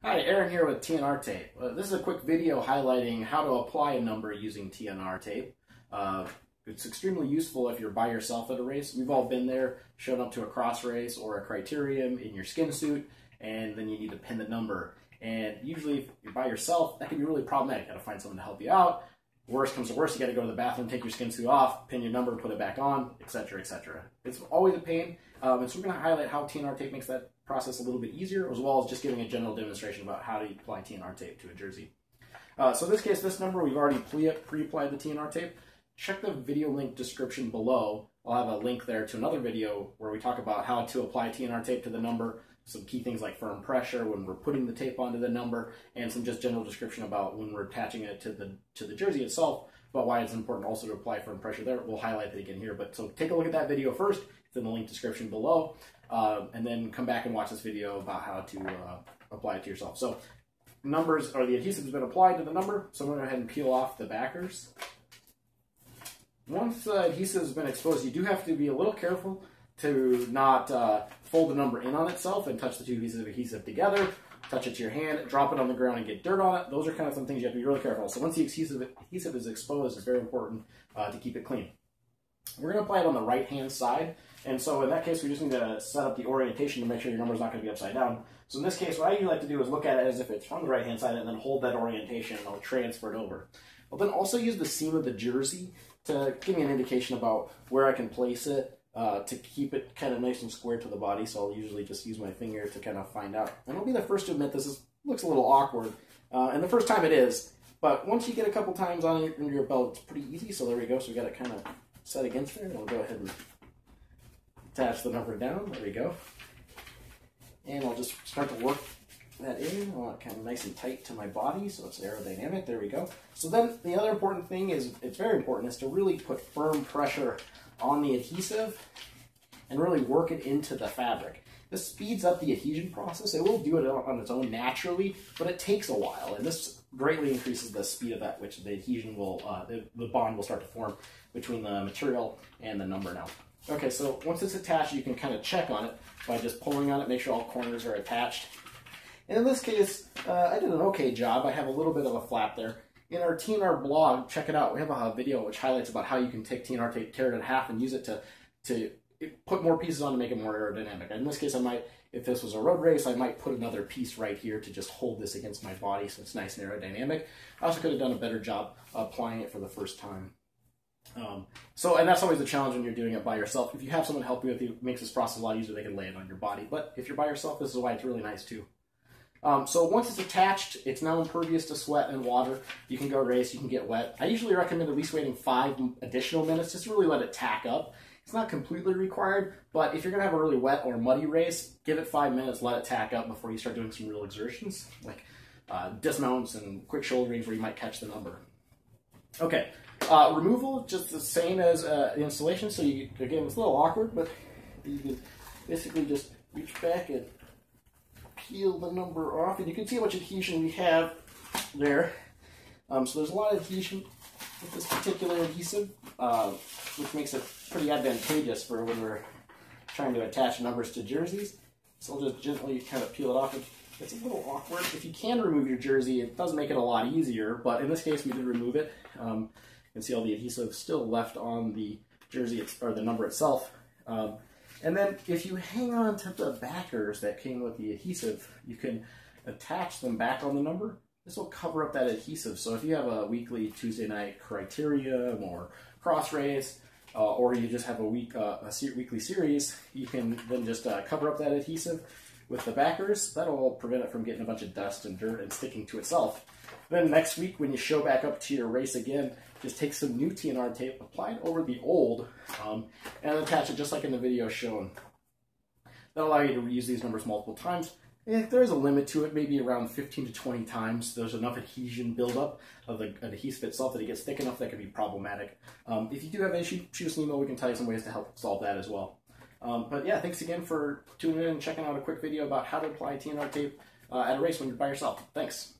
Hi, Aaron here with TNR Tape. This is a quick video highlighting how to apply a number using TNR Tape. It's extremely useful if you're by yourself at a race. We've all been there, shown up to a cross race or a criterium in your skin suit, and then you need to pin the number. And usually if you're by yourself, that can be really problematic. You gotta find someone to help you out. Worst comes to worst, you gotta go to the bathroom, take your skin suit off, pin your number, put it back on, etc., etc. It's always a pain, and so we're gonna highlight how TNR Tape makes that process a little bit easier, as well as just giving a general demonstration about how to apply TNR Tape to a jersey. So in this case, this number, we've already pre-applied the TNR Tape. Check the video link description below. I'll have a link there to another video where we talk about how to apply TNR Tape to the number, some key things like firm pressure when we're putting the tape onto the number, and some just general description about when we're attaching it to the jersey itself, about why it's important also to apply firm pressure there. We'll highlight it again here, but so take a look at that video first. It's in the link description below, and then come back and watch this video about how to apply it to yourself. So numbers, or the adhesive has been applied to the number, so I'm going to go ahead and peel off the backers. Once the adhesive has been exposed, you do have to be a little careful to not fold the number in on itself and touch the two pieces of adhesive together, touch it to your hand, drop it on the ground and get dirt on it. Those are kind of some things you have to be really careful. So once the adhesive is exposed, it's very important to keep it clean. We're going to apply it on the right-hand side, and so in that case, we just need to set up the orientation to make sure your number is not going to be upside down. So in this case, what I usually like to do is look at it as if it's from the right-hand side and then hold that orientation and I'll transfer it over. I'll then also use the seam of the jersey to give me an indication about where I can place it to keep it kind of nice and square to the body, so I'll usually just use my finger to kind of find out. And I'll be the first to admit looks a little awkward, and the first time it is, but once you get a couple times on under your belt, it's pretty easy, so there we go. So we got it kind of set against there, and I'll go ahead and attach the number down. There we go. And I'll just start to work that in. I want it kind of nice and tight to my body so it's aerodynamic. There we go. So then the other important thing is, it's very important, is to really put firm pressure on the adhesive and really work it into the fabric. This speeds up the adhesion process. It will do it on its own naturally, but it takes a while, and this greatly increases the speed of that which the adhesion will, the bond will start to form between the material and the number now. Okay, so once it's attached, you can kind of check on it by just pulling on it, make sure all corners are attached. And in this case, I did an okay job. I have a little bit of a flap there. In our TNR blog, check it out. We have a video which highlights about how you can take TNR tape, tear it in half, and use it to put more pieces on to make it more aerodynamic. In this case, I might, if this was a road race, I might put another piece right here to just hold this against my body so it's nice and aerodynamic. I also could have done a better job applying it for the first time. And that's always a challenge when you're doing it by yourself. If you have someone help you with it makes this process a lot easier. They can lay it on your body. But if you're by yourself, this is why it's really nice too. So once it's attached, it's now impervious to sweat and water. You can go race, you can get wet. I usually recommend at least waiting 5 additional minutes just to really let it tack up. It's not completely required, but if you're going to have a really wet or muddy race, give it 5 minutes, let it tack up before you start doing some real exertions, like dismounts and quick shoulderings where you might catch the number. Okay, removal, just the same as the installation. So you, again, it's a little awkward, but you can basically just reach back and peel the number off, and you can see how much adhesion we have there. So there's a lot of adhesion with this particular adhesive, which makes it pretty advantageous for when we're trying to attach numbers to jerseys. So I'll just gently kind of peel it off. It's a little awkward. If you can remove your jersey, it does make it a lot easier, but in this case we did remove it. You can see all the adhesive still left on the jersey, or the number itself. And then if you hang on to the backers that came with the adhesive, you can attach them back on the number. This will cover up that adhesive. So if you have a weekly Tuesday night criterium or cross race, or you just have a weekly series, you can then just cover up that adhesive with the backers. That'll prevent it from getting a bunch of dust and dirt and sticking to itself. Then next week, when you show back up to your race again, just take some new TNR tape, apply it over the old, and attach it just like in the video shown. That'll allow you to reuse these numbers multiple times. And there is a limit to it, maybe around 15 to 20 times. There's enough adhesion buildup of the adhesive itself that it gets thick enough that can be problematic. If you do have an issue, shoot us an email. We can tell you some ways to help solve that as well. But yeah, thanks again for tuning in and checking out a quick video about how to apply TNR tape at a race when you're by yourself. Thanks.